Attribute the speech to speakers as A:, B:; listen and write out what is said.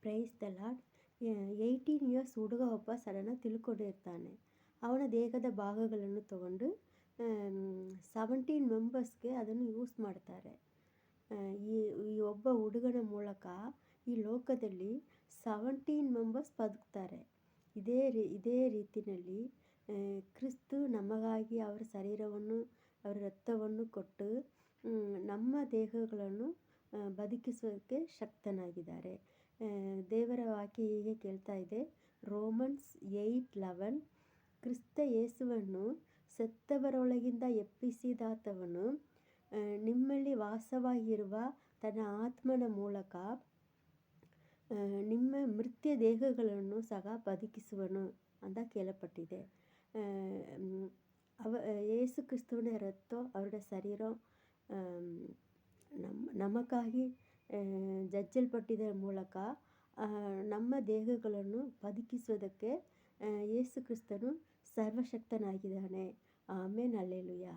A: Praise the lord. 18 years ಹುಡುಗ ಒಬ್ಬ ಸಡನ್ನಾಗಿ ತಿಳ್ಕೊಂಡಿರ್ತಾನೆ. ಅವನ ದೇಹದ ಭಾಗಗಳನ್ನು ತಗೊಂಡು 17 ಮೆಂಬರ್ಸ್ಗೆ ಅದನ್ನು ಯೂಸ್ ಮಾಡ್ತಾರೆ. ಈ ಈ ಒಬ್ಬ ಹುಡುಗನ ಮೂಲಕ ಈ ಲೋಕದಲ್ಲಿ 17 ಮೆಂಬರ್ಸ್ ಬದುಕ್ತಾರೆ. ಇದೇ ರೀತಿಯಲ್ಲಿ ಕ್ರಿಸ್ತು ನಮಗಾಗಿ ಅವರ ಶರೀರವನ್ನು ಅವರ ರಕ್ತವನ್ನು ಕೊಟ್ಟು ನಮ್ಮ ದೇಹಗಳನ್ನು ಬದುಕಿಸೋಕ್ಕೆ ಶಕ್ತನಾಗಿದ್ದಾರೆ. ದೇವರ ವಾಕ್ಯ ಹೀಗೆ ಕೇಳ್ತಾ ಇದೆ, ರೋಮನ್ಸ್ 8:11, ಕ್ರಿಸ್ತ ಯೇಸುವನ್ನು ಸತ್ತವರೊಳಗಿಂದ ಎಬ್ಬಿಸಿದಾತವನು ನಿಮ್ಮಲ್ಲಿ ವಾಸವಾಗಿರುವ ತನ್ನ ಆತ್ಮನ ಮೂಲಕ ನಿಮ್ಮ ಮೃತ್ಯ ದೇಹಗಳನ್ನು ಸಹ ಬದುಕಿಸುವನು ಅಂತ ಕೇಳಲ್ಪಟ್ಟಿದೆ. ಯೇಸು ಕ್ರಿಸ್ತುವಿನ ರಕ್ತ, ಅವರ ಶರೀರ ನಮಗಾಗಿ ಜಜ್ಜಲ್ಪಟ್ಟಿದ ಮೂಲಕ ನಮ್ಮ ದೇಹಗಳನ್ನು ಬದುಕಿಸೋದಕ್ಕೆ ಯೇಸು ಕ್ರಿಸ್ತನು ಸರ್ವಶಕ್ತನಾಗಿದ್ದಾನೆ. Amen, hallelujah.